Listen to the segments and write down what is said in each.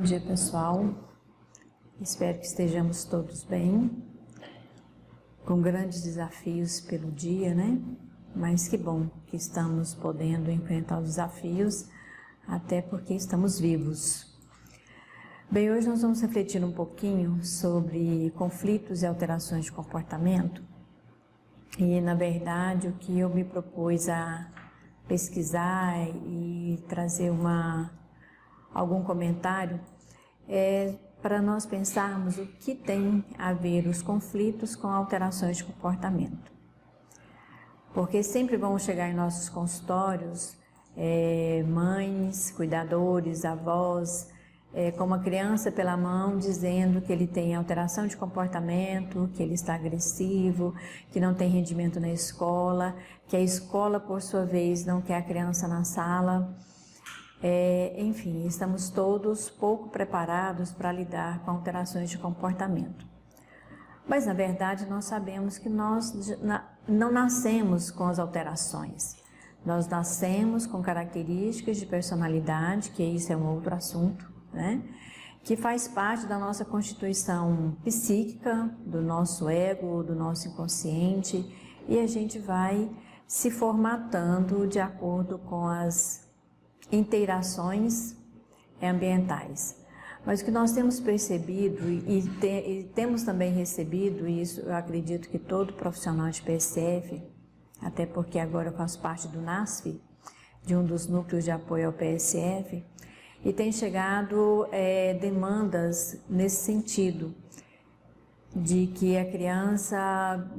dia, pessoal. Espero que estejamos todos bem, com grandes desafios pelo dia, né? Mas que bom que estamos podendo enfrentar os desafios, até porque estamos vivos. Bem, hoje nós vamos refletir um pouquinho sobre conflitos e alterações de comportamento. E, na verdade, o que eu me propus a pesquisar e trazer algum comentário é para nós pensarmos o que tem a ver os conflitos com alterações de comportamento. Porque sempre vão chegar em nossos consultórios mães, cuidadores, avós, com uma criança pela mão dizendo que ele tem alteração de comportamento, que ele está agressivo, que não tem rendimento na escola, que a escola, por sua vez, não quer a criança na sala. Enfim, estamos todos pouco preparados para lidar com alterações de comportamento. Mas, na verdade, nós sabemos que nós não nascemos com as alterações. Nós nascemos com características de personalidade, que isso é um outro assunto, né? Que faz parte da nossa constituição psíquica, do nosso ego, do nosso inconsciente, e a gente vai se formatando de acordo com as interações ambientais. Mas o que nós temos percebido e temos também recebido, e isso eu acredito que todo profissional de PSF, até porque agora eu faço parte do NASF, de um dos núcleos de apoio ao PSF, e tem chegado demandas nesse sentido, de que a criança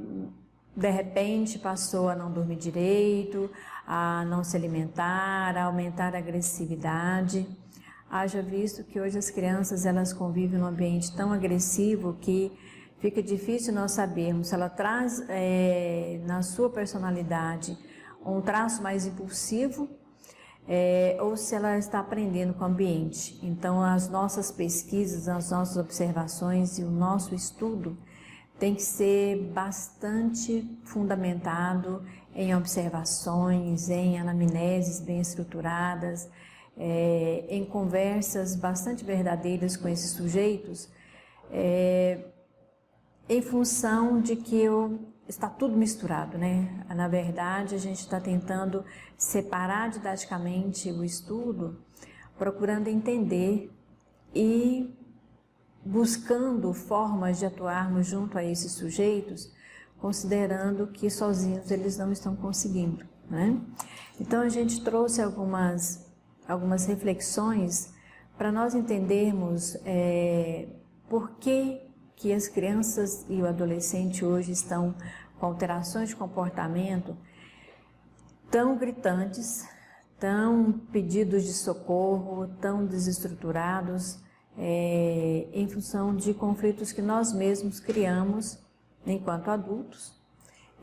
de repente passou a não dormir direito, a não se alimentar, a aumentar a agressividade. Haja visto que hoje as crianças elas convivem num ambiente tão agressivo que fica difícil nós sabermos se ela traz na sua personalidade um traço mais impulsivo ou se ela está aprendendo com o ambiente. Então as nossas pesquisas, as nossas observações e o nosso estudo tem que ser bastante fundamentado em observações, em anamneses bem estruturadas, em conversas bastante verdadeiras com esses sujeitos, em função de que está tudo misturado, né? Na verdade, a gente está tentando separar didaticamente o estudo, procurando entender e buscando formas de atuarmos junto a esses sujeitos, considerando que sozinhos eles não estão conseguindo, né? Então a gente trouxe algumas reflexões para nós entendermos por que as crianças e o adolescente hoje estão com alterações de comportamento tão gritantes, tão pedidos de socorro, tão desestruturados, em função de conflitos que nós mesmos criamos enquanto adultos,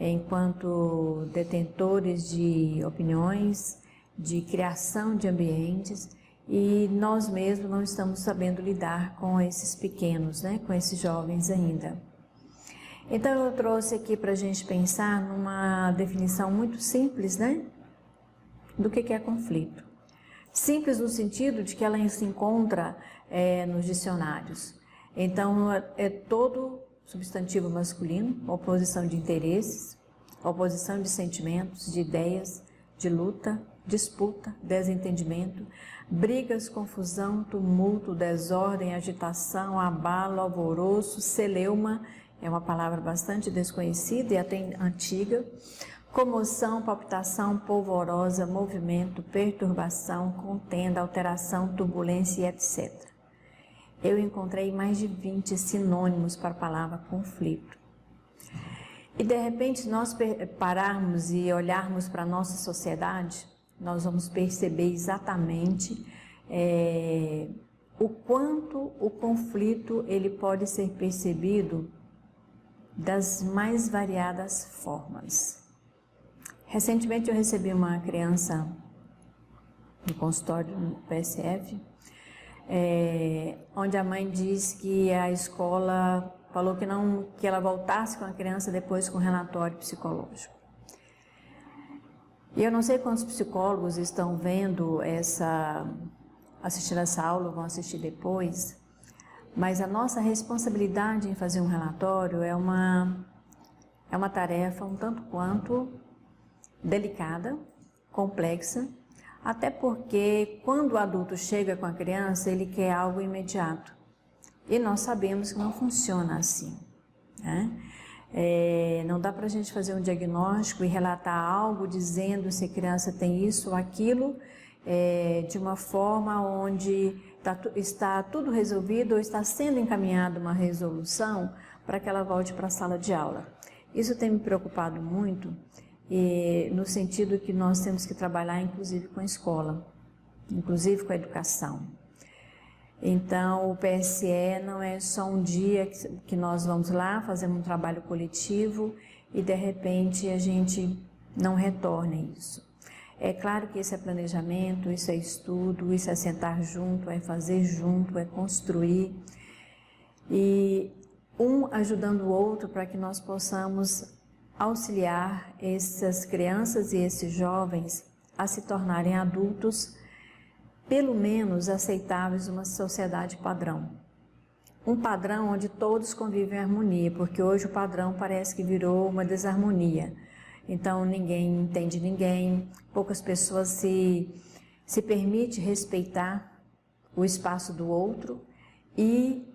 enquanto detentores de opiniões, de criação de ambientes, e nós mesmos não estamos sabendo lidar com esses pequenos, né, com esses jovens ainda. Então eu trouxe aqui para a gente pensar numa definição muito simples, né, do que é conflito. Simples no sentido de que ela se encontra nos dicionários. Então, é todo substantivo masculino, oposição de interesses, oposição de sentimentos, de ideias, de luta, disputa, desentendimento, brigas, confusão, tumulto, desordem, agitação, abalo, alvoroço, celeuma, é uma palavra bastante desconhecida e até antiga, comoção, palpitação, polvorosa, movimento, perturbação, contenda, alteração, turbulência e etc. Eu encontrei mais de 20 sinônimos para a palavra conflito. E de repente, se nós pararmos e olharmos para a nossa sociedade, nós vamos perceber exatamente o quanto o conflito ele pode ser percebido das mais variadas formas. Recentemente eu recebi uma criança no consultório do PSF, onde a mãe diz que a escola falou que ela voltasse com a criança depois com relatório psicológico. E eu não sei quantos psicólogos estão vendo assistindo essa aula, vão assistir depois, mas a nossa responsabilidade em fazer um relatório é uma tarefa um tanto quanto delicada, complexa, até porque quando o adulto chega com a criança, ele quer algo imediato. E nós sabemos que não funciona assim, né? Não dá para a gente fazer um diagnóstico e relatar algo dizendo se a criança tem isso ou aquilo, de uma forma onde está tudo resolvido ou está sendo encaminhada uma resolução para que ela volte para a sala de aula. Isso tem me preocupado muito, no sentido que nós temos que trabalhar inclusive com a escola, inclusive com a educação. Então, o PSE não é só um dia que nós vamos lá, fazemos um trabalho coletivo e de repente a gente não retorna isso. É claro que isso é planejamento, isso é estudo, isso é sentar junto, é fazer junto, é construir e um ajudando o outro para que nós possamos auxiliar essas crianças e esses jovens a se tornarem adultos pelo menos aceitáveis numa sociedade padrão. Um padrão onde todos convivem em harmonia, porque hoje o padrão parece que virou uma desarmonia. Então ninguém entende ninguém, poucas pessoas se permitem respeitar o espaço do outro e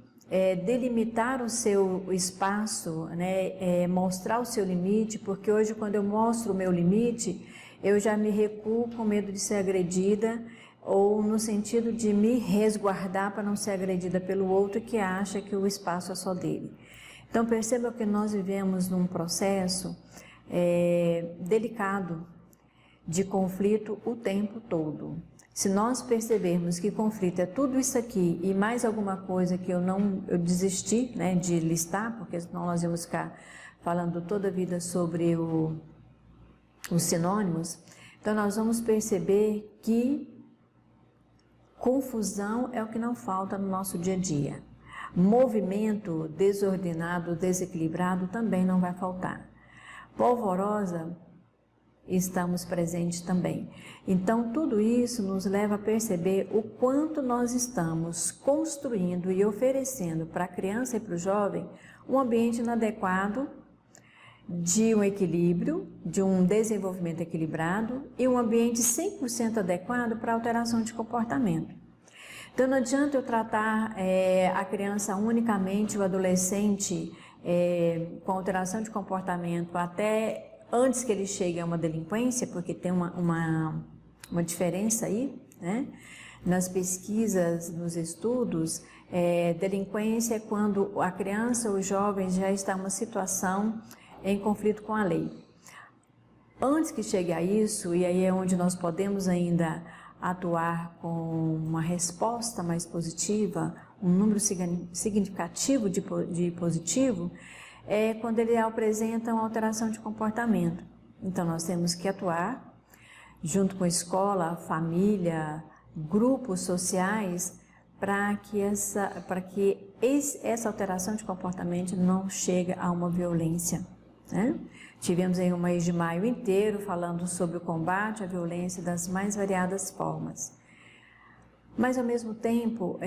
delimitar o seu espaço, né, mostrar o seu limite, porque hoje quando eu mostro o meu limite, eu já me recuo com medo de ser agredida ou no sentido de me resguardar para não ser agredida pelo outro que acha que o espaço é só dele. Então perceba que nós vivemos num processo delicado de conflito o tempo todo. Se nós percebermos que conflito é tudo isso aqui e mais alguma coisa que eu desisti, né, de listar, porque senão nós vamos ficar falando toda a vida sobre os sinônimos, então nós vamos perceber que confusão é o que não falta no nosso dia a dia. Movimento desordenado, desequilibrado também não vai faltar. Polvorosa, estamos presentes também. Então, tudo isso nos leva a perceber o quanto nós estamos construindo e oferecendo para a criança e para o jovem um ambiente inadequado de um equilíbrio, de um desenvolvimento equilibrado e um ambiente 100% adequado para alteração de comportamento. Então, não adianta eu tratar a criança unicamente, o adolescente, com alteração de comportamento até antes que ele chegue a uma delinquência, porque tem uma diferença aí, né? Nas pesquisas, nos estudos, delinquência é quando a criança ou o jovem já está em uma situação em conflito com a lei. Antes que chegue a isso, e aí é onde nós podemos ainda atuar com uma resposta mais positiva, um número significativo de positivo, é quando ele apresenta uma alteração de comportamento. Então nós temos que atuar junto com a escola, a família, grupos sociais, para que essa alteração de comportamento não chegue a uma violência, né? Tivemos aí um mês de maio inteiro falando sobre o combate à violência das mais variadas formas. Mas ao mesmo tempo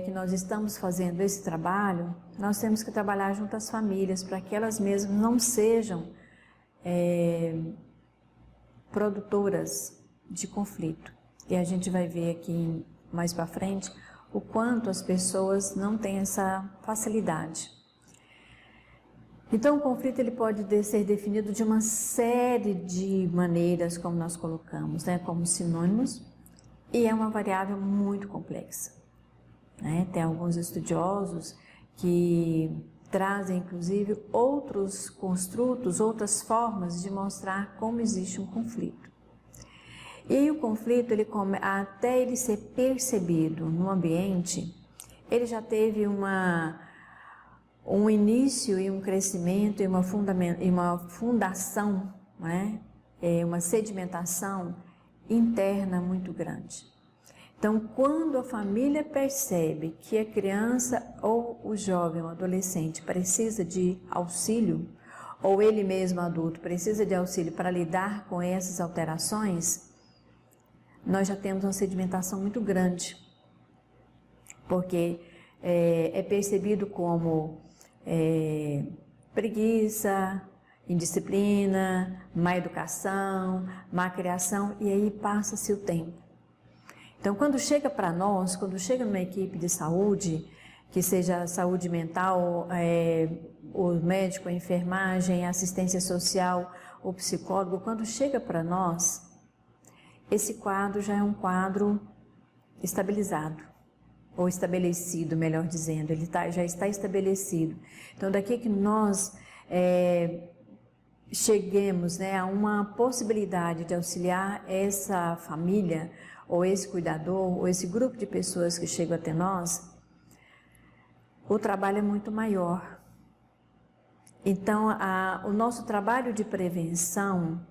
que nós estamos fazendo esse trabalho, nós temos que trabalhar junto às famílias para que elas mesmas não sejam produtoras de conflito. E a gente vai ver aqui mais para frente o quanto as pessoas não têm essa facilidade. Então o conflito ele pode ser definido de uma série de maneiras, como nós colocamos, né, como sinônimos, e é uma variável muito complexa, né? Tem alguns estudiosos que trazem inclusive outros construtos, outras formas de mostrar como existe um conflito. E o conflito, até ele ser percebido no ambiente, ele já teve um início e um crescimento e uma fundação, né? Uma sedimentação interna muito grande. Então, quando a família percebe que a criança ou o jovem, o adolescente precisa de auxílio, ou ele mesmo adulto precisa de auxílio para lidar com essas alterações, nós já temos uma sedimentação muito grande porque é percebido como preguiça, indisciplina, má educação, má criação, e aí passa-se o tempo. Então, quando chega para nós, quando chega numa equipe de saúde, que seja saúde mental, o médico, a enfermagem, a assistência social, o psicólogo, quando chega para nós, esse quadro já é um quadro estabilizado, ou estabelecido, melhor dizendo, ele já está estabelecido. Então, daqui que nós cheguemos, né, a uma possibilidade de auxiliar essa família, ou esse cuidador, ou esse grupo de pessoas que chegam até nós, o trabalho é muito maior. Então, o nosso trabalho de prevenção,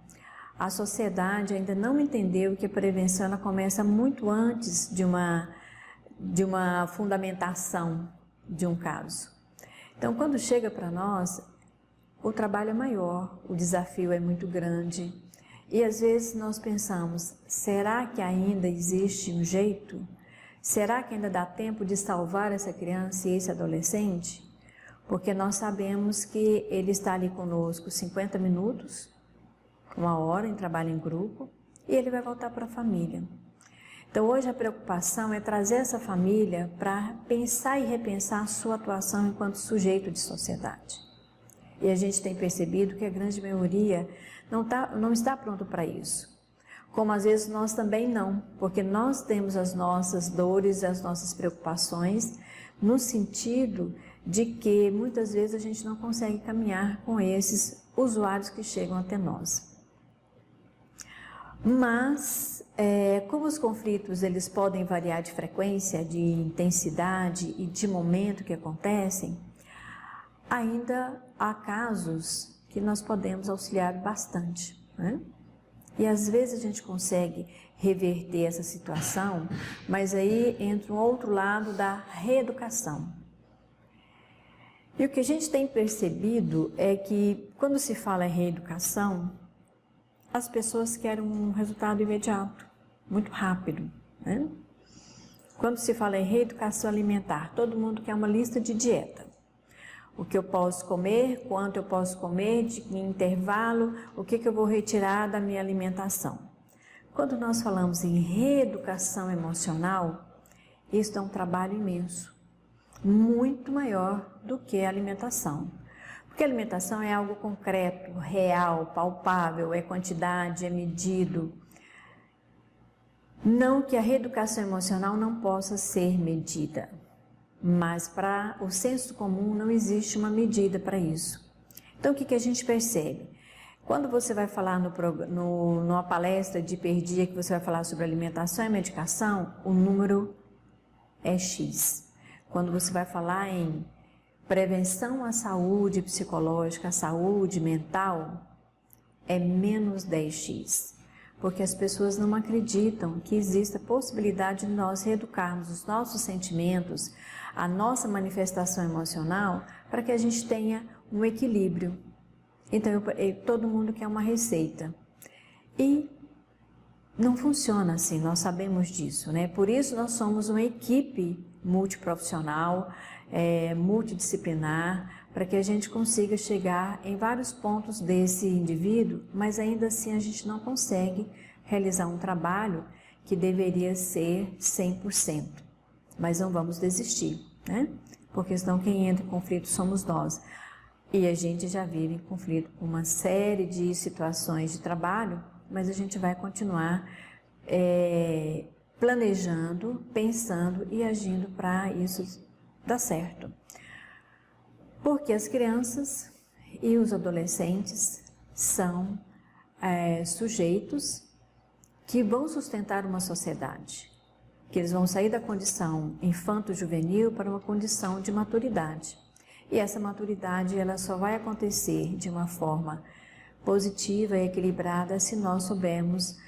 a sociedade ainda não entendeu que a prevenção ela começa muito antes de uma fundamentação de um caso. Então, quando chega para nós, o trabalho é maior, o desafio é muito grande. E às vezes nós pensamos, será que ainda existe um jeito? Será que ainda dá tempo de salvar essa criança e esse adolescente? Porque nós sabemos que ele está ali conosco 50 minutos, 1 hora em trabalho em grupo, e ele vai voltar para a família. Então hoje a preocupação é trazer essa família para pensar e repensar a sua atuação enquanto sujeito de sociedade. E a gente tem percebido que a grande maioria não está pronto para isso. Como às vezes nós também não, porque nós temos as nossas dores, as nossas preocupações, no sentido de que muitas vezes a gente não consegue caminhar com esses usuários que chegam até nós. Mas, como os conflitos eles podem variar de frequência, de intensidade e de momento que acontecem, ainda há casos que nós podemos auxiliar bastante, né? E às vezes a gente consegue reverter essa situação, mas aí entra um outro lado da reeducação. E o que a gente tem percebido é que quando se fala em reeducação, as pessoas querem um resultado imediato, muito rápido, né? Quando se fala em reeducação alimentar, todo mundo quer uma lista de dieta. O que eu posso comer, quanto eu posso comer, de que intervalo, o que eu vou retirar da minha alimentação. Quando nós falamos em reeducação emocional, isso é um trabalho imenso, muito maior do que a alimentação. Porque a alimentação é algo concreto, real, palpável, é quantidade, é medido. Não que a reeducação emocional não possa ser medida, mas para o senso comum não existe uma medida para isso. Então o que a gente percebe? Quando você vai falar numa palestra de hiperdia que você vai falar sobre alimentação e medicação, o número é X. Quando você vai falar em prevenção à saúde psicológica, à saúde mental, é menos 10x. Porque as pessoas não acreditam que exista a possibilidade de nós reeducarmos os nossos sentimentos, a nossa manifestação emocional, para que a gente tenha um equilíbrio. Então, todo mundo quer uma receita. E não funciona assim, nós sabemos disso, né? Por isso nós somos uma equipe multiprofissional, multidisciplinar, para que a gente consiga chegar em vários pontos desse indivíduo, mas ainda assim a gente não consegue realizar um trabalho que deveria ser 100%. Mas não vamos desistir, né? Porque senão quem entra em conflito somos nós. E a gente já vive em conflito com uma série de situações de trabalho, mas a gente vai continuar planejando, pensando e agindo para isso dar certo. Porque as crianças e os adolescentes são sujeitos que vão sustentar uma sociedade, que eles vão sair da condição infanto-juvenil para uma condição de maturidade. E essa maturidade ela só vai acontecer de uma forma positiva e equilibrada se nós soubermos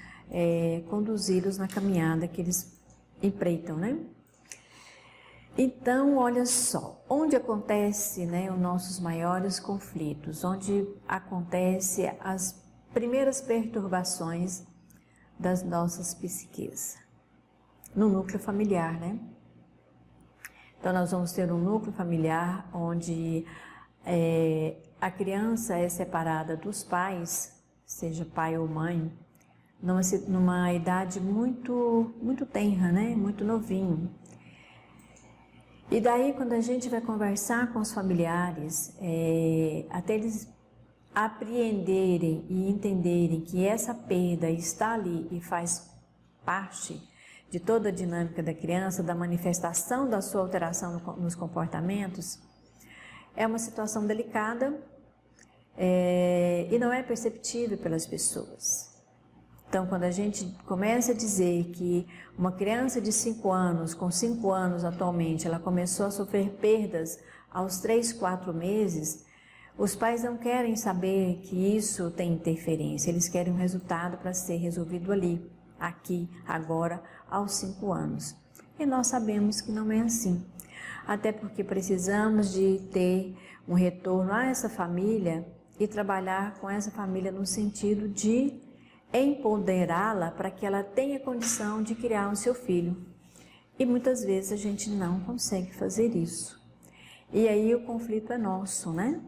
conduzi-los na caminhada que eles empreitam, né? Então, olha só, onde acontece, né, os nossos maiores conflitos, onde acontece as primeiras perturbações das nossas psiques? No núcleo familiar, né? Então nós vamos ter um núcleo familiar onde a criança é separada dos pais, seja pai ou mãe, numa idade muito tenra, né? Muito novinho. E daí, quando a gente vai conversar com os familiares, até eles apreenderem e entenderem que essa perda está ali e faz parte de toda a dinâmica da criança, da manifestação da sua alteração nos comportamentos, é uma situação delicada e não é perceptível pelas pessoas. Então, quando a gente começa a dizer que uma criança de 5 anos, com 5 anos atualmente, ela começou a sofrer perdas aos 3, 4 meses, os pais não querem saber que isso tem interferência, eles querem um resultado para ser resolvido ali, aqui, agora, aos 5 anos. E nós sabemos que não é assim, até porque precisamos de ter um retorno a essa família e trabalhar com essa família no sentido de empoderá-la para que ela tenha condição de criar o seu filho. E muitas vezes a gente não consegue fazer isso. E aí o conflito é nosso, né?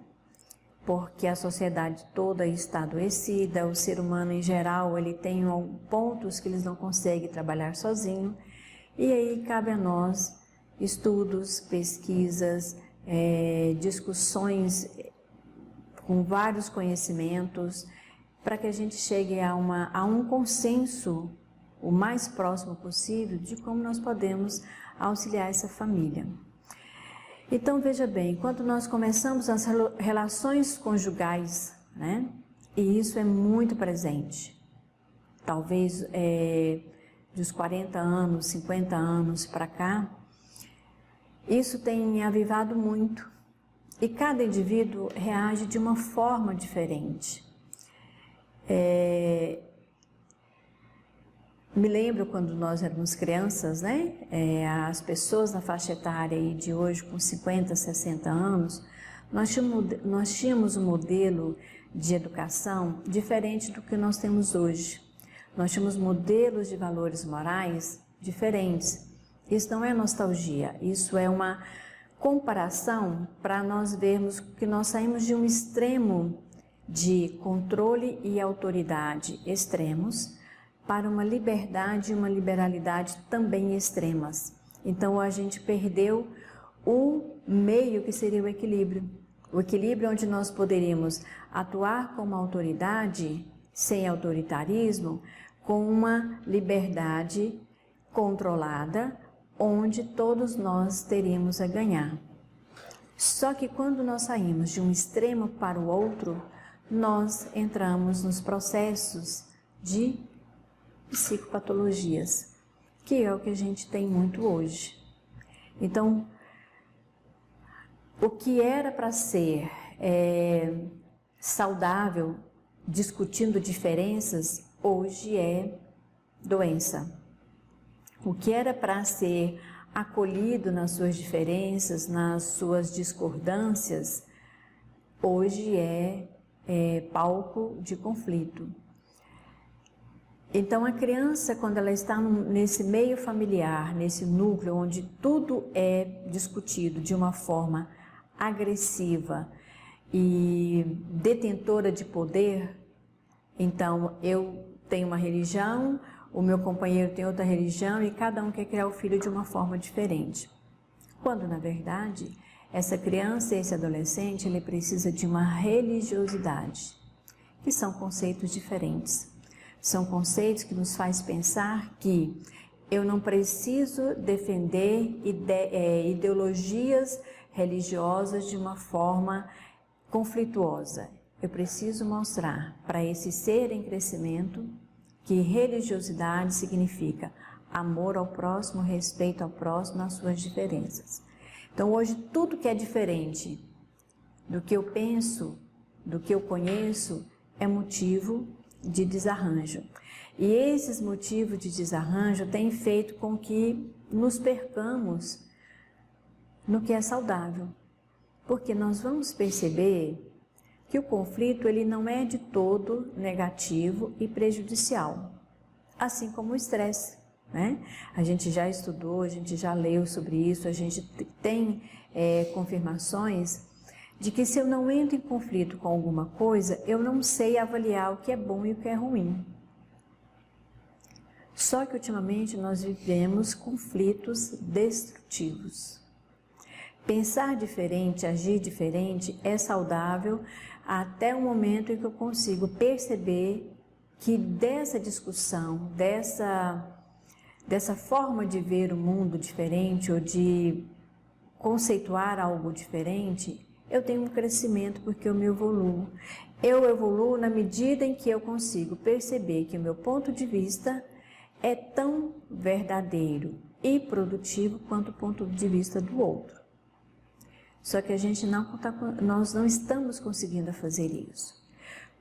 Porque a sociedade toda está adoecida, o ser humano em geral, ele tem pontos que eles não conseguem trabalhar sozinho. E aí cabe a nós estudos, pesquisas, discussões com vários conhecimentos, para que a gente chegue a um consenso o mais próximo possível de como nós podemos auxiliar essa família. Então, veja bem, quando nós começamos as relações conjugais, né, e isso é muito presente, talvez dos 40 anos, 50 anos para cá, isso tem avivado muito, e cada indivíduo reage de uma forma diferente. Me lembro quando nós éramos crianças, né? As pessoas na faixa etária aí de hoje com 50, 60 anos, nós tínhamos um modelo de educação diferente do que nós temos hoje. Nós tínhamos modelos de valores morais diferentes. Isso não é nostalgia, isso é uma comparação para nós vermos que nós saímos de um extremo de controle e autoridade extremos para uma liberdade e uma liberalidade também extremas. Então a gente perdeu o meio que seria o equilíbrio. O equilíbrio onde nós poderíamos atuar como autoridade, sem autoritarismo, com uma liberdade controlada, onde todos nós teríamos a ganhar. Só que quando nós saímos de um extremo para o outro, nós entramos nos processos de psicopatologias, que é o que a gente tem muito hoje. Então, o que era para ser saudável, discutindo diferenças, hoje é doença. O que era para ser acolhido nas suas diferenças, nas suas discordâncias, hoje é palco de conflito. Então, a criança, quando ela está nesse meio familiar, nesse núcleo onde tudo é discutido de uma forma agressiva e detentora de poder, então eu tenho uma religião, o meu companheiro tem outra religião e cada um quer criar o filho de uma forma diferente. Quando, na verdade, essa criança e esse adolescente, ele precisa de uma religiosidade, que são conceitos diferentes. São conceitos que nos faz pensar que eu não preciso defender ideologias religiosas de uma forma conflituosa. Eu preciso mostrar para esse ser em crescimento que religiosidade significa amor ao próximo, respeito ao próximo nas suas diferenças. Então hoje tudo que é diferente do que eu penso, do que eu conheço, é motivo de desarranjo. E esses motivos de desarranjo têm feito com que nos percamos no que é saudável. Porque nós vamos perceber que o conflito ele não é de todo negativo e prejudicial, assim como o estresse. né? A gente já estudou, a gente já leu sobre isso, a gente tem confirmações de que se eu não entro em conflito com alguma coisa, eu não sei avaliar o que é bom e o que é ruim. Só que ultimamente nós vivemos conflitos destrutivos. Pensar diferente, agir diferente é saudável até o momento em que eu consigo perceber que dessa discussão, dessa forma de ver o mundo diferente ou de conceituar algo diferente, eu tenho um crescimento porque eu me evoluo. Eu evoluo na medida em que eu consigo perceber que o meu ponto de vista é tão verdadeiro e produtivo quanto o ponto de vista do outro. Só que nós não estamos conseguindo fazer isso.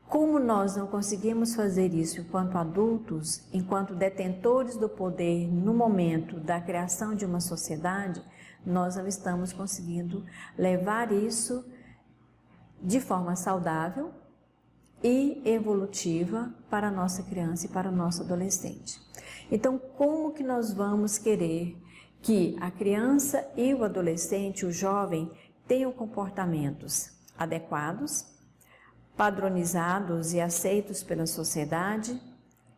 Como nós não conseguimos fazer isso enquanto adultos, enquanto detentores do poder no momento da criação de uma sociedade, nós não estamos conseguindo levar isso de forma saudável e evolutiva para a nossa criança e para o nosso adolescente. Então, como que nós vamos querer que a criança e o adolescente, o jovem, tenham comportamentos adequados, padronizados e aceitos pela sociedade,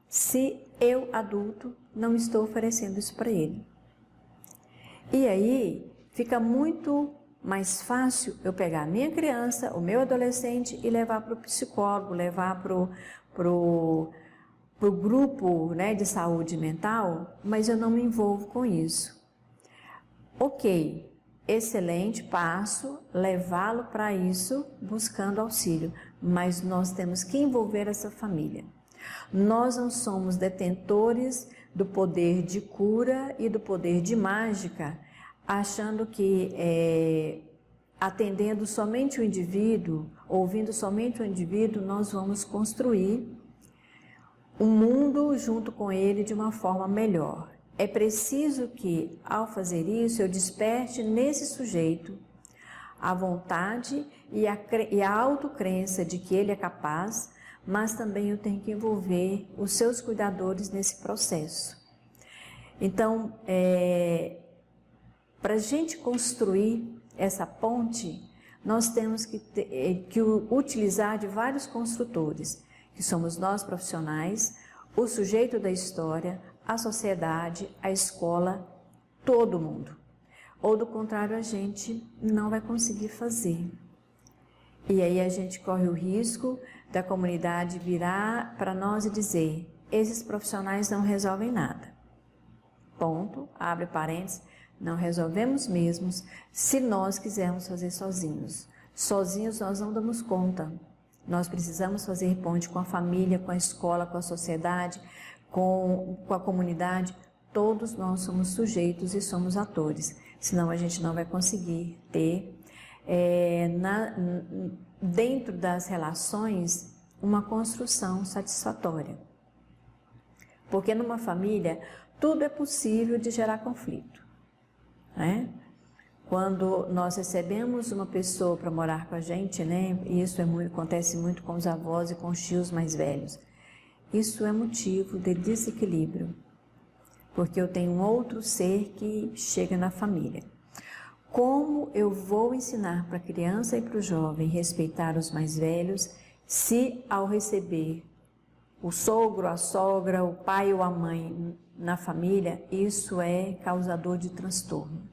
se eu, adulto, não estou oferecendo isso para ele? E aí fica muito mais fácil eu pegar a minha criança, o meu adolescente e levar para o psicólogo, levar para o grupo, né, de saúde mental, mas eu não me envolvo com isso. Ok, excelente, passo, levá-lo para isso buscando auxílio, mas nós temos que envolver essa família. Nós não somos detentores do poder de cura e do poder de mágica, achando que atendendo somente o indivíduo, ouvindo somente o indivíduo, nós vamos construir um mundo junto com ele de uma forma melhor. É preciso que, ao fazer isso, eu desperte nesse sujeito a vontade e a autocrença de que ele é capaz, mas também eu tenho que envolver os seus cuidadores nesse processo. Então, para a gente construir essa ponte, nós temos que utilizar de vários construtores, que somos nós profissionais, o sujeito da história, a sociedade, a escola, todo mundo. Ou do contrário, a gente não vai conseguir fazer. E aí a gente corre o risco da comunidade virar para nós e dizer: esses profissionais não resolvem nada. Ponto, abre parênteses, não resolvemos mesmo se nós quisermos fazer sozinhos. Sozinhos nós não damos conta. Nós precisamos fazer ponte com a família, com a escola, com a sociedade, com a comunidade. Todos nós somos sujeitos e somos atores, senão a gente não vai conseguir ter dentro das relações uma construção satisfatória. Porque numa família tudo é possível de gerar conflito, né? Quando nós recebemos uma pessoa para morar com a gente, né? Isso acontece muito com os avós e com os tios mais velhos. Isso é motivo de desequilíbrio, porque eu tenho um outro ser que chega na família. Como eu vou ensinar para a criança e para o jovem respeitar os mais velhos, se ao receber o sogro, a sogra, o pai ou a mãe na família, isso é causador de transtorno?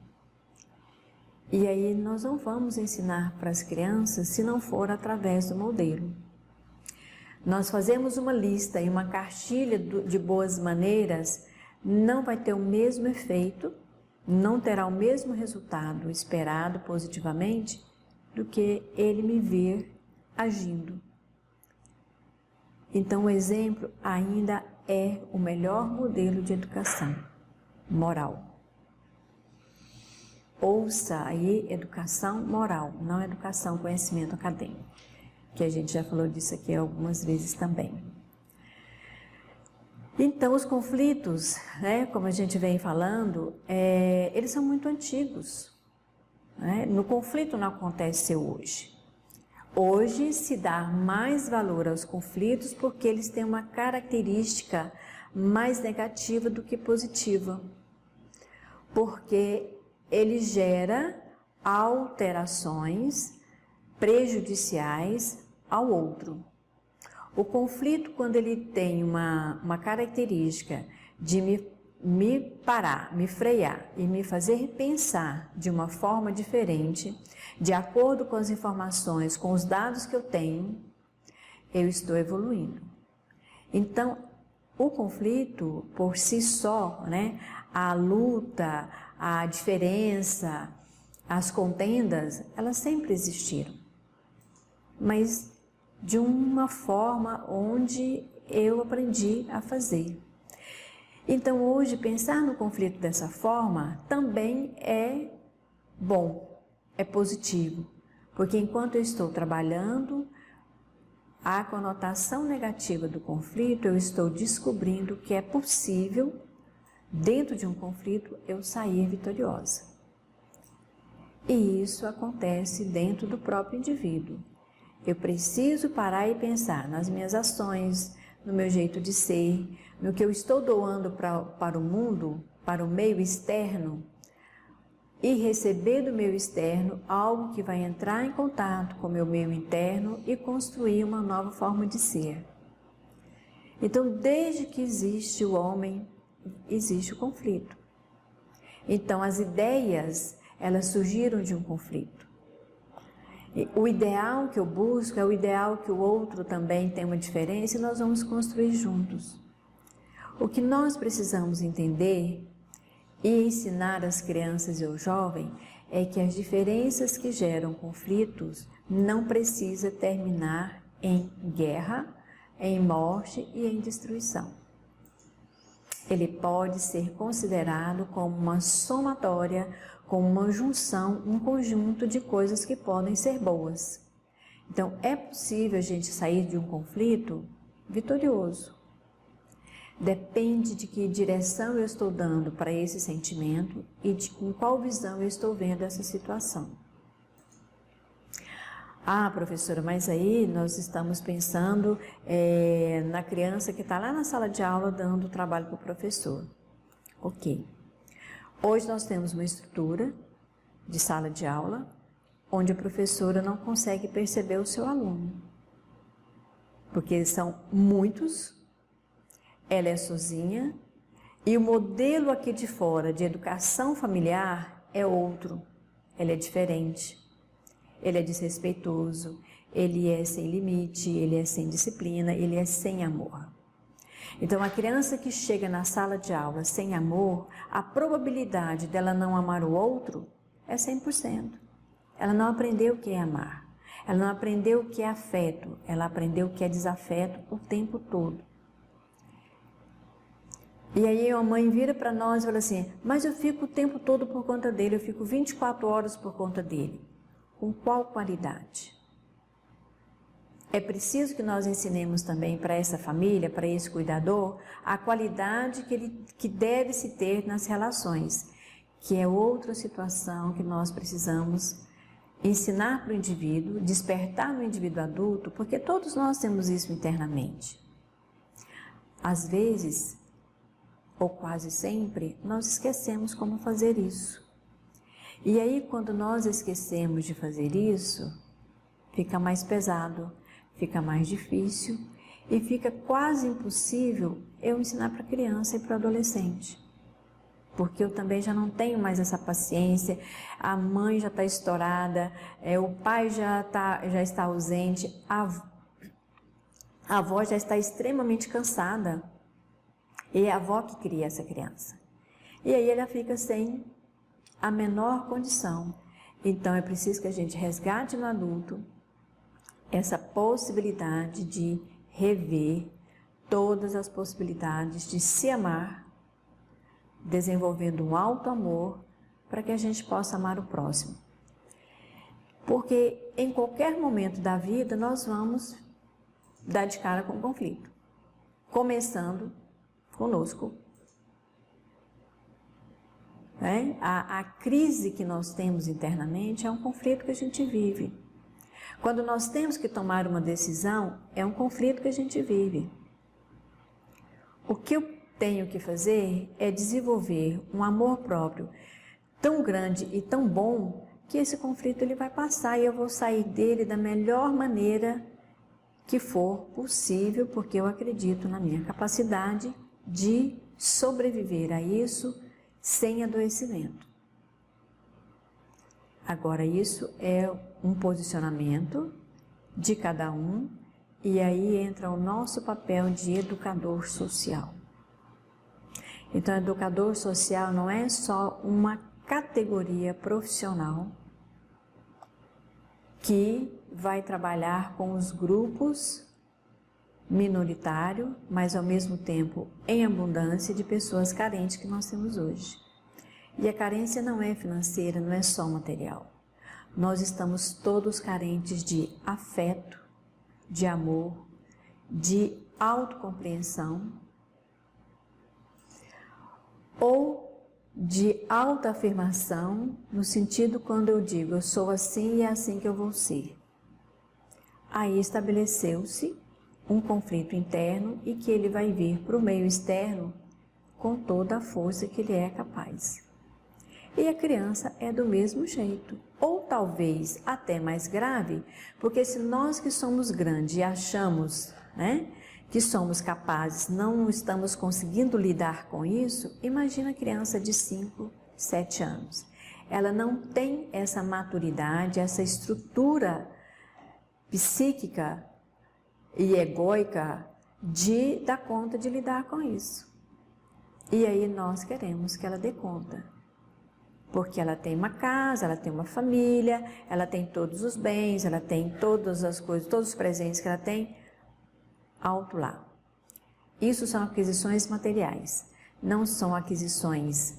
E aí nós não vamos ensinar para as crianças se não for através do modelo. Nós fazemos uma lista e uma cartilha de boas maneiras, não vai ter o mesmo efeito, não terá o mesmo resultado esperado positivamente do que ele me ver agindo. Então o exemplo ainda é o melhor modelo de educação moral. Ouça aí, educação moral, não educação, conhecimento acadêmico, que a gente já falou disso aqui algumas vezes também. Então, os conflitos, né, como a gente vem falando, eles são muito antigos, né? No conflito não acontece hoje. Hoje se dá mais valor aos conflitos porque eles têm uma característica mais negativa do que positiva, porque ele gera alterações prejudiciais ao outro. O conflito, quando ele tem uma característica de me parar, me frear e me fazer pensar de uma forma diferente, de acordo com as informações, com os dados que eu tenho, eu estou evoluindo. Então, o conflito por si só, né, a luta, a diferença, as contendas, elas sempre existiram. Mas de uma forma onde eu aprendi a fazer. Então, hoje, pensar no conflito dessa forma também é bom, é positivo, porque enquanto eu estou trabalhando a conotação negativa do conflito, eu estou descobrindo que é possível, dentro de um conflito, eu sair vitoriosa. E isso acontece dentro do próprio indivíduo. Eu preciso parar e pensar nas minhas ações, no meu jeito de ser, no que eu estou doando para o mundo, para o meio externo, e receber do meu externo algo que vai entrar em contato com o meu meio interno e construir uma nova forma de ser. Então, desde que existe o homem, existe o conflito. Então, as ideias, elas surgiram de um conflito. O ideal que eu busco é o ideal que o outro também tem uma diferença e nós vamos construir juntos. O que nós precisamos entender e ensinar às crianças e aos jovens é que as diferenças que geram conflitos não precisa terminar em guerra, em morte e em destruição. Ele pode ser considerado como uma somatória, como uma junção, um conjunto de coisas que podem ser boas. Então, é possível a gente sair de um conflito vitorioso. Depende de que direção eu estou dando para esse sentimento e com qual visão eu estou vendo essa situação. Ah, professora, mas aí nós estamos pensando na criança que está lá na sala de aula dando trabalho para o professor. Ok. Hoje nós temos uma estrutura de sala de aula onde a professora não consegue perceber o seu aluno, porque são muitos, ela é sozinha e o modelo aqui de fora de educação familiar é outro, ele é diferente, ele é desrespeitoso, ele é sem limite, ele é sem disciplina, ele é sem amor. Então, a criança que chega na sala de aula sem amor, a probabilidade dela não amar o outro é 100%. Ela não aprendeu o que é amar, ela não aprendeu o que é afeto, ela aprendeu o que é desafeto o tempo todo. E aí a mãe vira para nós e fala assim, mas eu fico o tempo todo por conta dele, eu fico 24 horas por conta dele. Com qual qualidade? É preciso que nós ensinemos também para essa família, para esse cuidador, a qualidade que deve se ter nas relações, que é outra situação que nós precisamos ensinar para o indivíduo, despertar no indivíduo adulto, porque todos nós temos isso internamente. Às vezes, ou quase sempre, nós esquecemos como fazer isso. E aí, quando nós esquecemos de fazer isso, fica mais pesado, fica mais difícil e fica quase impossível eu ensinar para a criança e para o adolescente. Porque eu também já não tenho mais essa paciência, a mãe já está estourada, o pai já está ausente, a avó já está extremamente cansada. E é a avó que cria essa criança. E aí ela fica sem a menor condição. Então é preciso que a gente resgate no adulto essa possibilidade de rever todas as possibilidades de se amar, desenvolvendo um alto amor para que a gente possa amar o próximo. Porque em qualquer momento da vida nós vamos dar de cara com o conflito, começando conosco. A crise que nós temos internamente é um conflito que a gente vive. Quando nós temos que tomar uma decisão, é um conflito que a gente vive. O que eu tenho que fazer é desenvolver um amor próprio tão grande e tão bom que esse conflito ele vai passar e eu vou sair dele da melhor maneira que for possível, porque eu acredito na minha capacidade de sobreviver a isso sem adoecimento. Agora, isso é um posicionamento de cada um, e aí entra o nosso papel de educador social. Então, educador social não é só uma categoria profissional que vai trabalhar com os grupos minoritários, mas ao mesmo tempo em abundância de pessoas carentes que nós temos hoje. E a carência não é financeira, não é só material. Nós estamos todos carentes de afeto, de amor, de autocompreensão ou de autoafirmação, no sentido quando eu digo eu sou assim e é assim que eu vou ser. Aí estabeleceu-se um conflito interno e que ele vai vir para o meio externo com toda a força que ele é capaz. E a criança é do mesmo jeito, ou talvez até mais grave, porque se nós que somos grandes e achamos, que somos capazes, não estamos conseguindo lidar com isso, imagina a criança de 5, 7 anos. Ela não tem essa maturidade, essa estrutura psíquica e egóica de dar conta de lidar com isso. E aí nós queremos que ela dê conta. Porque ela tem uma casa, ela tem uma família, ela tem todos os bens, ela tem todas as coisas, todos os presentes que ela tem, alto lá. Isso são aquisições materiais, não são aquisições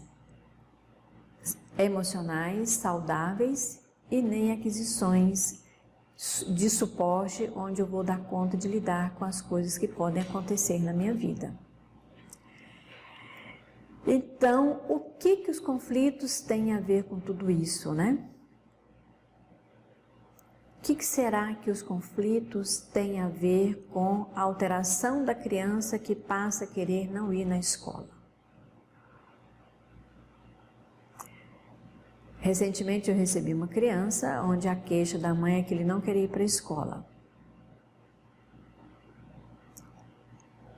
emocionais, saudáveis e nem aquisições de suporte onde eu vou dar conta de lidar com as coisas que podem acontecer na minha vida. Então, o que os conflitos têm a ver com tudo isso, né? O que será que os conflitos têm a ver com a alteração da criança que passa a querer não ir na escola? Recentemente eu recebi uma criança onde a queixa da mãe é que ele não queria ir para a escola.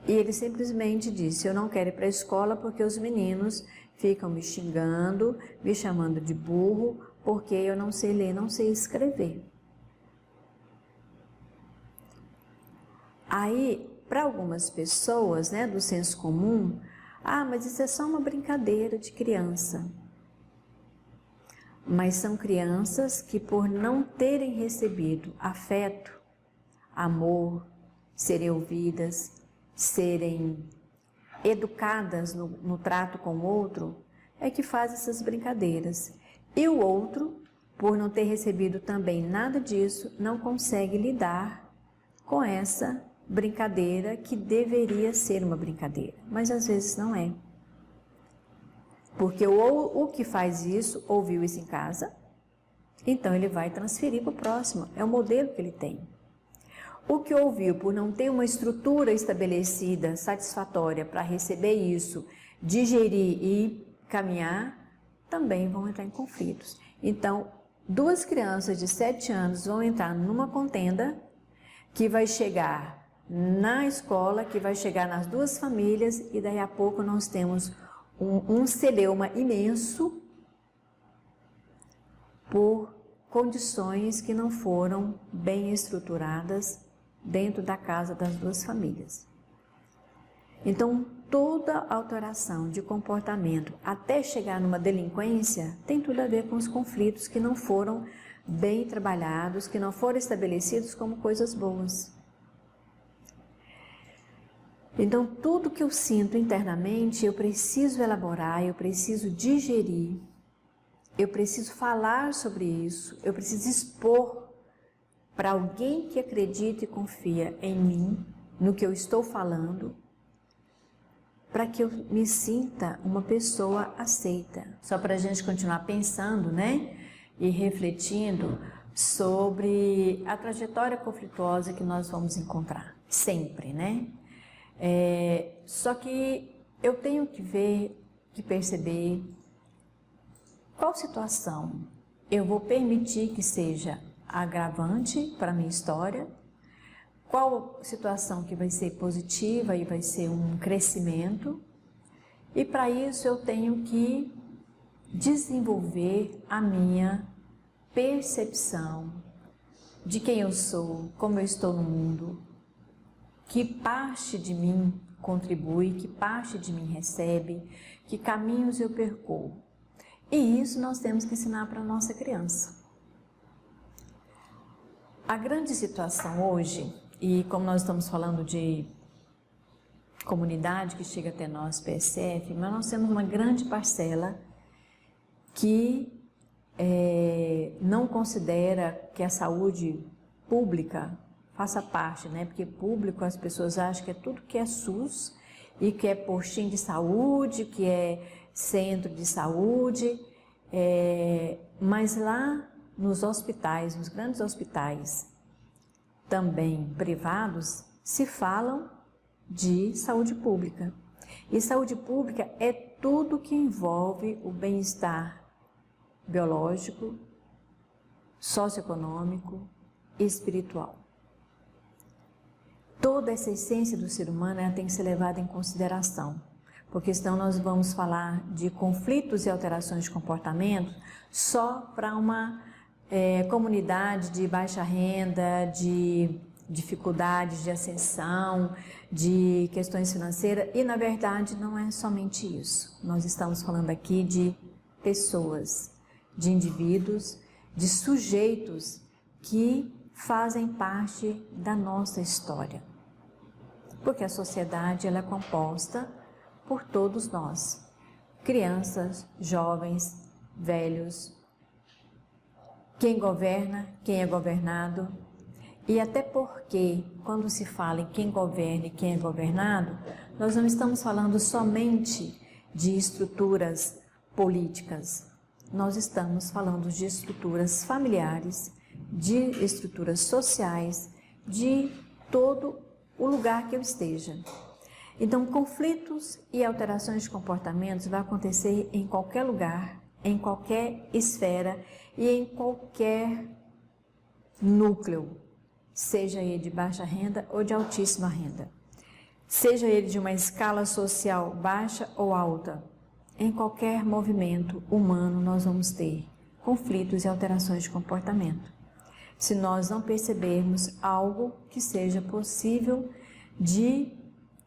E ele simplesmente disse, eu não quero ir para a escola porque os meninos ficam me xingando, me chamando de burro, porque eu não sei ler, não sei escrever. Aí, para algumas pessoas, do senso comum, mas isso é só uma brincadeira de criança. Mas são crianças que por não terem recebido afeto, amor, serem ouvidas, serem educadas no trato com o outro, é que faz essas brincadeiras. E o outro, por não ter recebido também nada disso, não consegue lidar com essa brincadeira que deveria ser uma brincadeira, mas às vezes não é. Porque o que faz isso, ouviu isso em casa, então ele vai transferir para o próximo, é o modelo que ele tem. O que ouviu por não ter uma estrutura estabelecida, satisfatória para receber isso, digerir e caminhar, também vão entrar em conflitos. Então, duas crianças de 7 anos vão entrar numa contenda que vai chegar na escola, que vai chegar nas duas famílias e daí a pouco nós temos um celeuma imenso por condições que não foram bem estruturadas dentro da casa das duas famílias. Então, toda alteração de comportamento até chegar numa delinquência tem tudo a ver com os conflitos que não foram bem trabalhados, que não foram estabelecidos como coisas boas. Então, tudo que eu sinto internamente, eu preciso elaborar, eu preciso digerir, eu preciso falar sobre isso, eu preciso expor para alguém que acredita e confia em mim, no que eu estou falando, para que eu me sinta uma pessoa aceita. Só para a gente continuar pensando, e refletindo sobre a trajetória conflituosa que nós vamos encontrar, sempre, Só que eu tenho que ver, que perceber qual situação eu vou permitir que seja agravante para a minha história, qual situação que vai ser positiva e vai ser um crescimento, e para isso eu tenho que desenvolver a minha percepção de quem eu sou, como eu estou no mundo, que parte de mim contribui, que parte de mim recebe, que caminhos eu percorro. E isso nós temos que ensinar para a nossa criança. A grande situação hoje, e como nós estamos falando de comunidade que chega até nós, PSF, mas nós temos uma grande parcela que não considera que a saúde pública faça parte, né? Porque público as pessoas acham que é tudo que é SUS e que é postinho de saúde, que é centro de saúde, mas lá nos hospitais, nos grandes hospitais, também privados, se falam de saúde pública. E saúde pública é tudo que envolve o bem-estar biológico, socioeconômico e espiritual. Toda essa essência do ser humano tem que ser levada em consideração, porque senão nós vamos falar de conflitos e alterações de comportamento só para uma comunidade de baixa renda, de dificuldades de ascensão, de questões financeiras, e na verdade não é somente isso. Nós estamos falando aqui de pessoas, de indivíduos, de sujeitos que fazem parte da nossa história. Porque a sociedade ela é composta por todos nós, crianças, jovens, velhos, quem governa, quem é governado, e até porque quando se fala em quem governa e quem é governado, nós não estamos falando somente de estruturas políticas, nós estamos falando de estruturas familiares, de estruturas sociais, de todo o lugar que eu esteja. Então, conflitos e alterações de comportamentos vão acontecer em qualquer lugar, em qualquer esfera e em qualquer núcleo, seja ele de baixa renda ou de altíssima renda, seja ele de uma escala social baixa ou alta. Em qualquer movimento humano nós vamos ter conflitos e alterações de comportamento, se nós não percebermos algo que seja possível de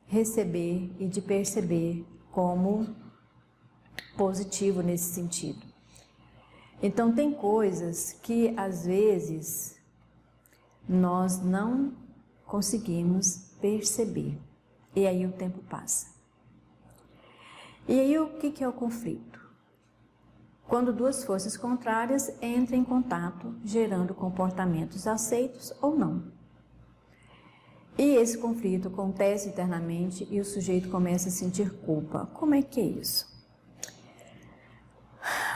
receber e de perceber como positivo nesse sentido. Então tem coisas que às vezes nós não conseguimos perceber, e aí o tempo passa. E aí o que é o conflito? Quando duas forças contrárias entram em contato, gerando comportamentos aceitos ou não. E esse conflito acontece internamente e o sujeito começa a sentir culpa. Como é que é isso?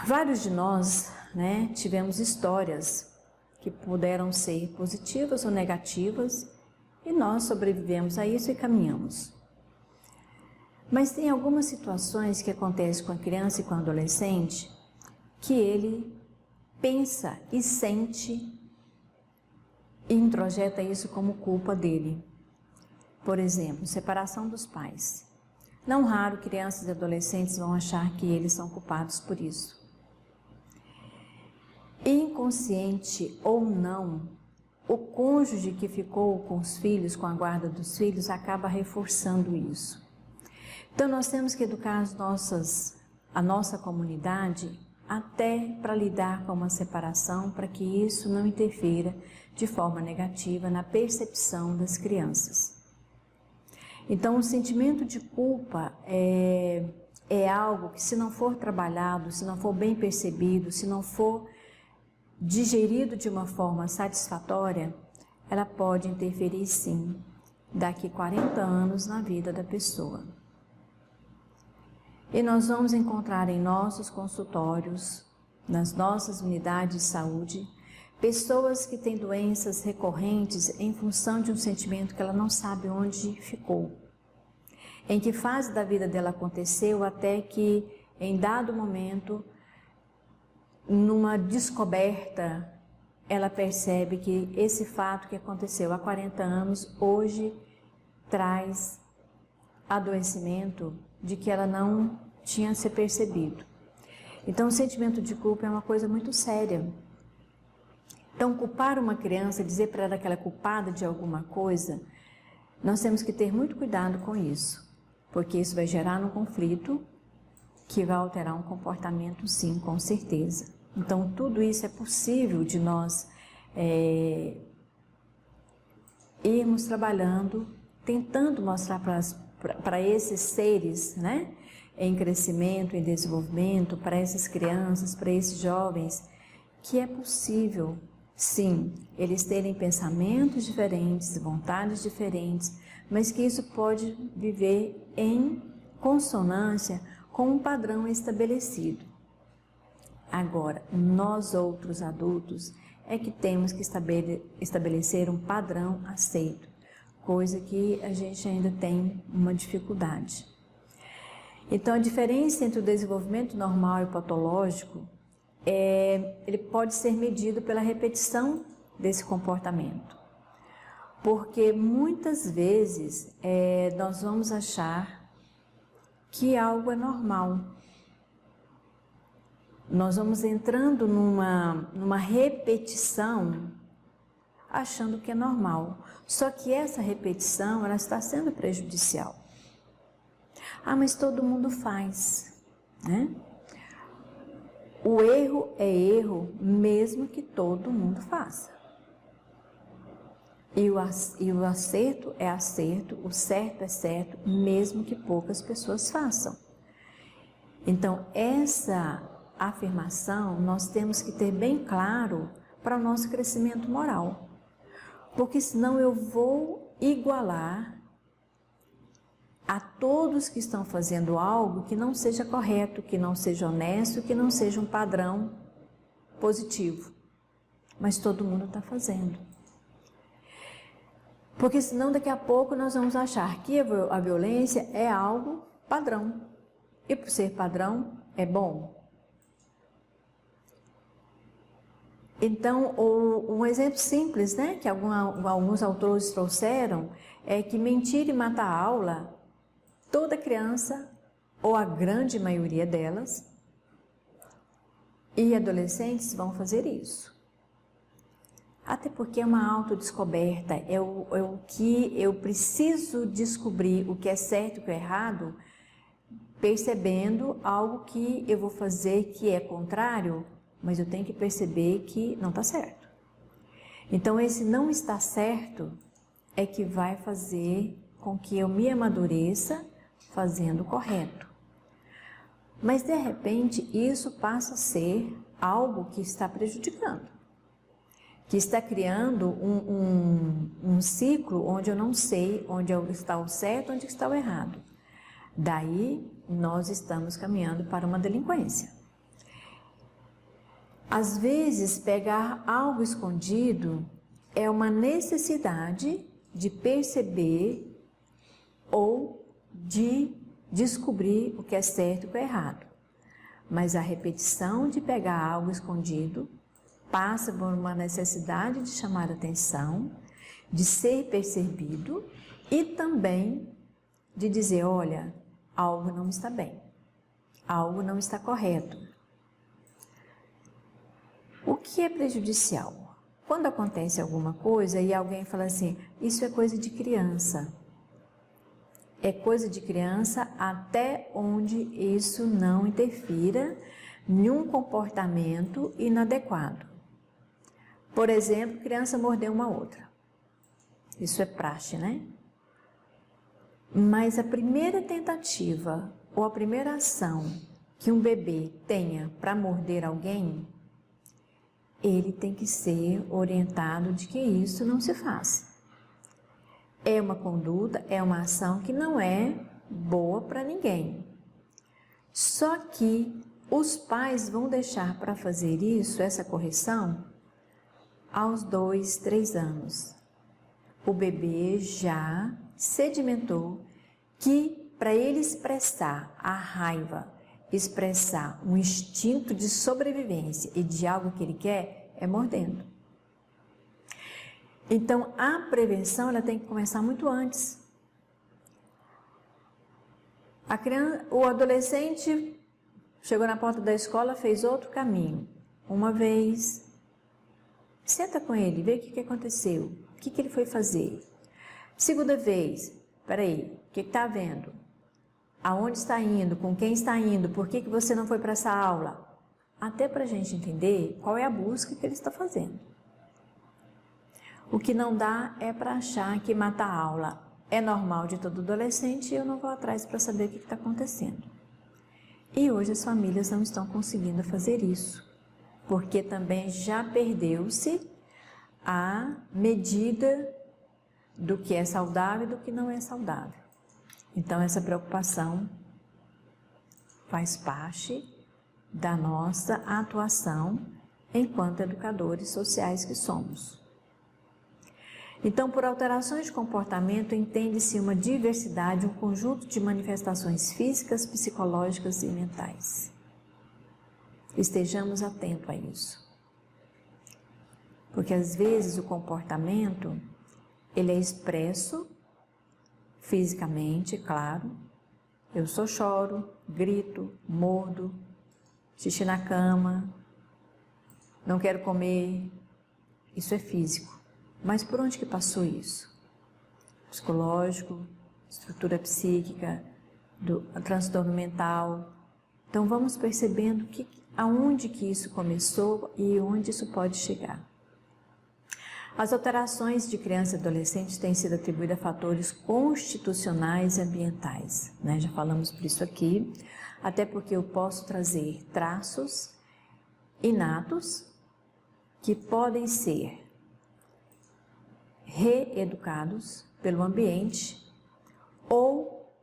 Vários de nós, tivemos histórias que puderam ser positivas ou negativas e nós sobrevivemos a isso e caminhamos. Mas tem algumas situações que acontecem com a criança e com o adolescente que ele pensa e sente e introjeta isso como culpa dele. Por exemplo, separação dos pais. Não raro crianças e adolescentes vão achar que eles são culpados por isso. Inconsciente ou não, o cônjuge que ficou com os filhos, com a guarda dos filhos, acaba reforçando isso. Então nós temos que educar a nossa comunidade até para lidar com uma separação, para que isso não interfira de forma negativa na percepção das crianças. Então o sentimento de culpa é algo que, se não for trabalhado, se não for bem percebido, se não for digerido de uma forma satisfatória, ela pode interferir sim, daqui 40 anos na vida da pessoa. E nós vamos encontrar em nossos consultórios, nas nossas unidades de saúde, pessoas que têm doenças recorrentes em função de um sentimento que ela não sabe onde ficou. em que fase da vida dela aconteceu, até que em dado momento, numa descoberta, ela percebe que esse fato que aconteceu há 40 anos, hoje traz adoecimento de que ela não tinha se percebido. Então, o sentimento de culpa é uma coisa muito séria. Então, culpar uma criança, dizer para ela que ela é culpada de alguma coisa, nós temos que ter muito cuidado com isso, porque isso vai gerar um conflito que vai alterar um comportamento, sim, com certeza. Então, tudo isso é possível de nós irmos trabalhando, tentando mostrar para esses seres, né, em crescimento, em desenvolvimento, para essas crianças, para esses jovens, que é possível, sim, eles terem pensamentos diferentes, vontades diferentes, mas que isso pode viver em consonância com um padrão estabelecido. Agora, nós outros adultos é que temos que estabelecer um padrão aceito, coisa que a gente ainda tem uma dificuldade. Então, a diferença entre o desenvolvimento normal e patológico, ele pode ser medido pela repetição desse comportamento. Porque muitas vezes nós vamos achar que algo é normal. Nós vamos entrando numa repetição achando que é normal. Só que essa repetição, ela está sendo prejudicial. Ah, mas todo mundo faz, né? O erro é erro, mesmo que todo mundo faça. E o acerto é acerto, o certo é certo, mesmo que poucas pessoas façam. Então, essa afirmação nós temos que ter bem claro para o nosso crescimento moral. Porque senão eu vou igualar a todos que estão fazendo algo que não seja correto, que não seja honesto, que não seja um padrão positivo. Mas todo mundo está fazendo. Porque senão daqui a pouco nós vamos achar que a violência é algo padrão. E por ser padrão, é bom. Então, um exemplo simples, né, que alguns autores trouxeram, é que mentir e matar a aula, toda criança, ou a grande maioria delas, e adolescentes vão fazer isso. Até porque é uma autodescoberta, é o que eu preciso descobrir o que é certo e o que é errado, percebendo algo que eu vou fazer que é contrário, mas eu tenho que perceber que não está certo. Então, esse não está certo é que vai fazer com que eu me amadureça fazendo o correto. Mas, de repente, isso passa a ser algo que está prejudicando, que está criando um ciclo onde eu não sei onde está o certo, onde está o errado. Daí, nós estamos caminhando para uma delinquência. Às vezes, pegar algo escondido é uma necessidade de perceber ou de descobrir o que é certo e o que é errado. Mas a repetição de pegar algo escondido passa por uma necessidade de chamar atenção, de ser percebido e também de dizer, olha, algo não está bem, algo não está correto. O que é prejudicial? Quando acontece alguma coisa e alguém fala assim, isso é coisa de criança. É coisa de criança até onde isso não interfira em um comportamento inadequado. Por exemplo, criança mordeu uma outra. Isso é praxe, né? Mas a primeira tentativa ou a primeira ação que um bebê tenha para morder alguém, ele tem que ser orientado de que isso não se faz. É uma conduta, é uma ação que não é boa para ninguém. Só que os pais vão deixar para fazer isso, essa correção, aos 2, 3 anos. O bebê já sedimentou que para ele expressar a raiva, expressar um instinto de sobrevivência e de algo que ele quer, é mordendo. Então, a prevenção ela tem que começar muito antes. A criança, o adolescente chegou na porta da escola, fez outro caminho. Uma vez, senta com ele, vê o que aconteceu, o que ele foi fazer. Segunda vez, peraí, o que está vendo? Aonde está indo? Com quem está indo? Por que você não foi para essa aula? Até para a gente entender qual é a busca que ele está fazendo. O que não dá é para achar que matar a aula é normal de todo adolescente e eu não vou atrás para saber o que está acontecendo. E hoje as famílias não estão conseguindo fazer isso, porque também já perdeu-se a medida do que é saudável e do que não é saudável. Então essa preocupação faz parte da nossa atuação enquanto educadores sociais que somos. Então, por alterações de comportamento, entende-se uma diversidade, um conjunto de manifestações físicas, psicológicas e mentais. Estejamos atentos a isso. Porque às vezes o comportamento, ele é expresso fisicamente, claro. Eu só choro, grito, mordo, xixi na cama, não quero comer. Isso é físico. Mas por onde que passou isso? Psicológico, estrutura psíquica, do transtorno mental. Então vamos percebendo aonde que isso começou e onde isso pode chegar. As alterações de criança e adolescente têm sido atribuídas a fatores constitucionais e ambientais, né? Já falamos por isso aqui, até porque eu posso trazer traços inatos que podem ser reeducados pelo ambiente ou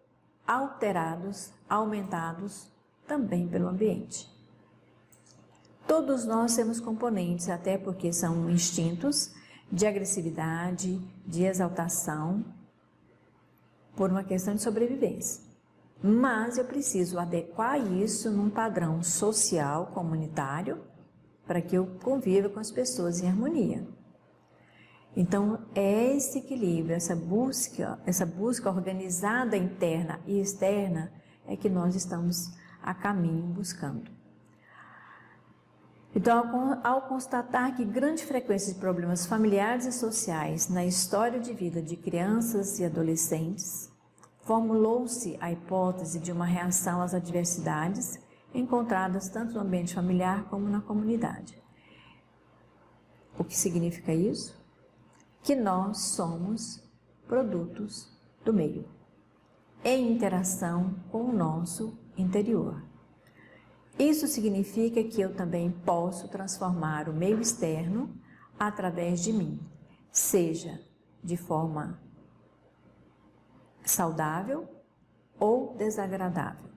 alterados, aumentados também pelo ambiente. Todos nós temos componentes, até porque são instintos de agressividade, de exaltação, por uma questão de sobrevivência. Mas eu preciso adequar isso num padrão social, comunitário, para que eu conviva com as pessoas em harmonia. Então, é esse equilíbrio, essa busca organizada interna e externa é que nós estamos a caminho buscando. Então, ao constatar que grande frequência de problemas familiares e sociais na história de vida de crianças e adolescentes, formulou-se a hipótese de uma reação às adversidades encontradas tanto no ambiente familiar como na comunidade. O que significa isso? Que nós somos produtos do meio, em interação com o nosso interior. Isso significa que eu também posso transformar o meio externo através de mim, seja de forma saudável ou desagradável.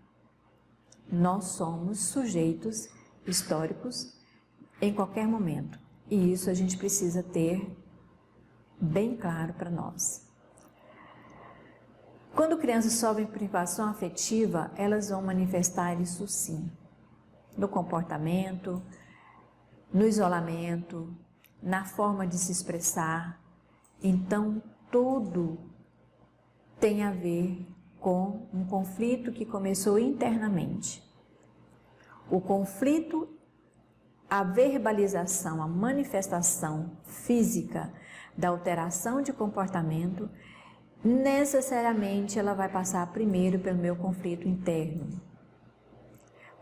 Nós somos sujeitos históricos em qualquer momento, e isso a gente precisa ter bem claro para nós. Quando crianças sofrem privação afetiva, elas vão manifestar isso sim, no comportamento, no isolamento, na forma de se expressar. Então, tudo tem a ver com um conflito que começou internamente. O conflito, a verbalização, a manifestação física da alteração de comportamento, necessariamente ela vai passar primeiro pelo meu conflito interno.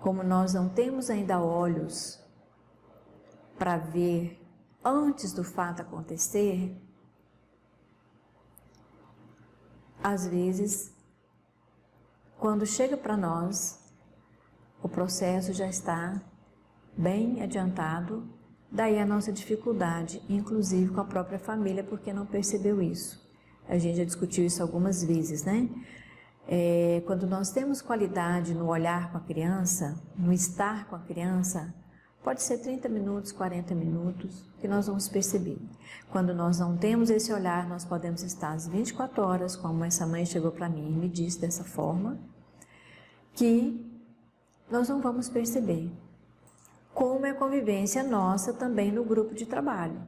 Como nós não temos ainda olhos para ver antes do fato acontecer, às vezes, quando chega para nós, o processo já está bem adiantado, daí a nossa dificuldade, inclusive com a própria família, porque não percebeu isso. A gente já discutiu isso algumas vezes, né? Quando nós temos qualidade no olhar com a criança, no estar com a criança, Pode ser 30 minutos, 40 minutos, que nós vamos perceber. Quando nós não temos esse olhar, nós podemos estar às 24 horas, como essa mãe chegou para mim e me disse dessa forma, que nós não vamos perceber. Como é a convivência nossa também no grupo de trabalho.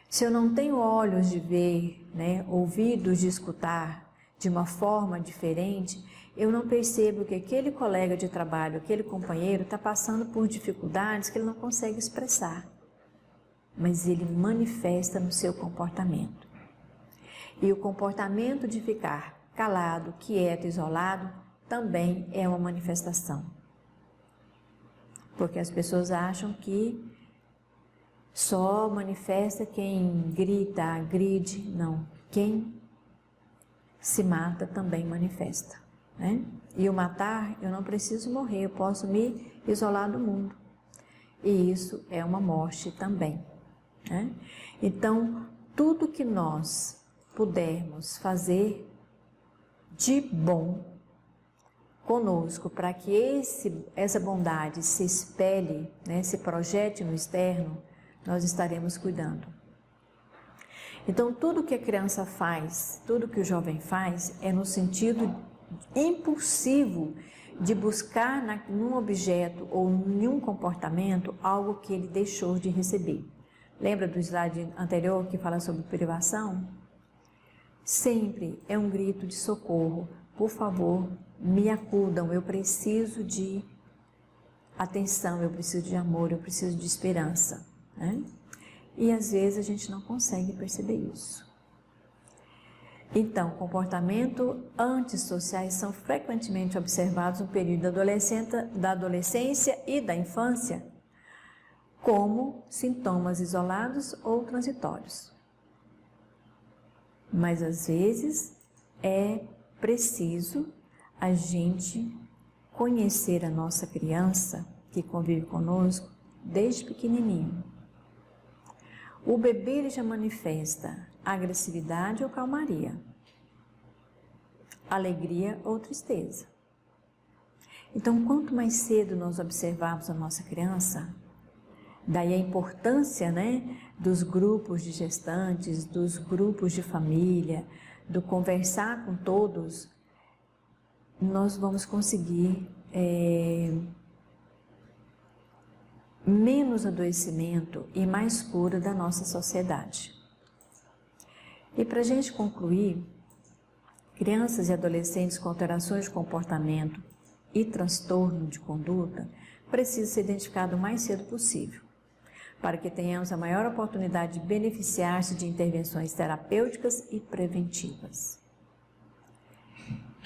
Se eu não tenho olhos de ver, né, ouvidos de escutar de uma forma diferente, eu não percebo que aquele colega de trabalho, aquele companheiro está passando por dificuldades que ele não consegue expressar, mas ele manifesta no seu comportamento. E o comportamento de ficar calado, quieto, isolado, também é uma manifestação. Porque as pessoas acham que só manifesta quem grita, agride. Não, quem se mata também manifesta, né? E o matar, eu não preciso morrer, eu posso me isolar do mundo. E isso é uma morte também, né? Então, tudo que nós pudermos fazer de bom conosco, para que essa bondade se espelhe, né, se projete no externo, nós estaremos cuidando. Então, tudo que a criança faz, tudo que o jovem faz, é no sentido impulsivo de buscar num objeto ou em um comportamento algo que ele deixou de receber. Lembra do slide anterior que fala sobre privação? Sempre é um grito de socorro. Por favor, me acudam, eu preciso de atenção, eu preciso de amor, eu preciso de esperança, né? E às vezes a gente não consegue perceber isso. Então, comportamentos antissociais são frequentemente observados no período da adolescência e da infância, como sintomas isolados ou transitórios. Mas às vezes é preciso a gente conhecer a nossa criança que convive conosco desde pequenininho. O bebê ele já manifesta agressividade ou calmaria, alegria ou tristeza. Então, quanto mais cedo nós observarmos a nossa criança, daí a importância, né, dos grupos de gestantes, dos grupos de família, do conversar com todos, nós vamos conseguir menos adoecimento e mais cura da nossa sociedade. E para a gente concluir, crianças e adolescentes com alterações de comportamento e transtorno de conduta precisam ser identificados o mais cedo possível, para que tenhamos a maior oportunidade de beneficiar-se de intervenções terapêuticas e preventivas.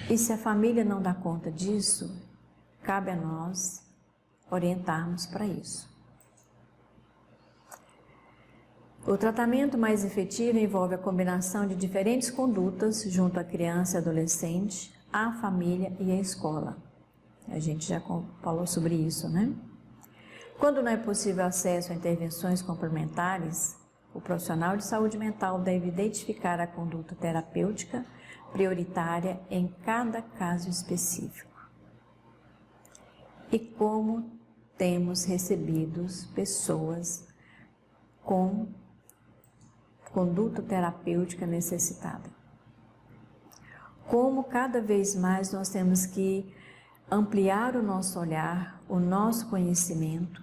E se a família não dá conta disso, cabe a nós orientarmos para isso. O tratamento mais efetivo envolve a combinação de diferentes condutas junto à criança e adolescente, à família e à escola. A gente já falou sobre isso, né? Quando não é possível acesso a intervenções complementares, o profissional de saúde mental deve identificar a conduta terapêutica prioritária em cada caso específico. E como temos recebido pessoas com conduta terapêutica necessitada. Como cada vez mais nós temos que ampliar o nosso olhar, o nosso conhecimento,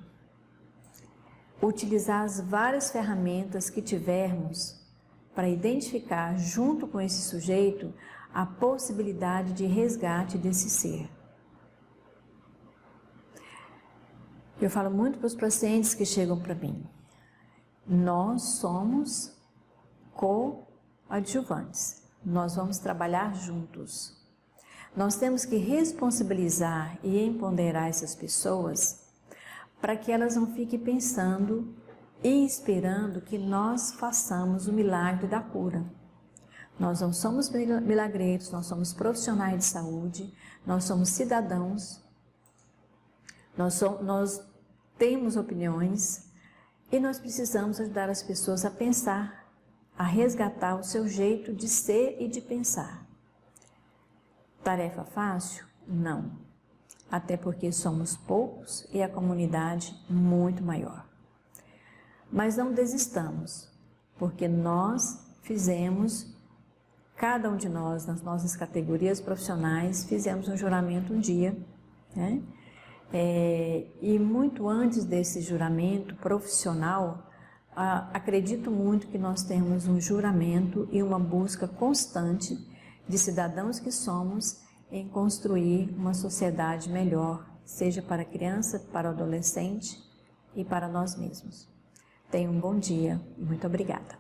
utilizar as várias ferramentas que tivermos para identificar, junto com esse sujeito, a possibilidade de resgate desse ser. Eu falo muito para os pacientes que chegam para mim. Nós somos coadjuvantes. Nós vamos trabalhar juntos. Nós temos que responsabilizar e empoderar essas pessoas para que elas não fiquem pensando e esperando que nós façamos o milagre da cura. Nós não somos milagreiros, nós somos profissionais de saúde, nós somos cidadãos, nós temos opiniões e nós precisamos ajudar as pessoas a pensar, a resgatar o seu jeito de ser e de pensar. Tarefa fácil? Não. até porque somos poucos e a comunidade muito maior. Mas não desistamos, porque nós fizemos, cada um de nós, nas nossas categorias profissionais, fizemos um juramento um dia, né? E muito antes desse juramento profissional, acredito muito que nós temos um juramento e uma busca constante de cidadãos que somos em construir uma sociedade melhor, seja para a criança, para o adolescente e para nós mesmos. Tenha um bom dia e muito obrigada.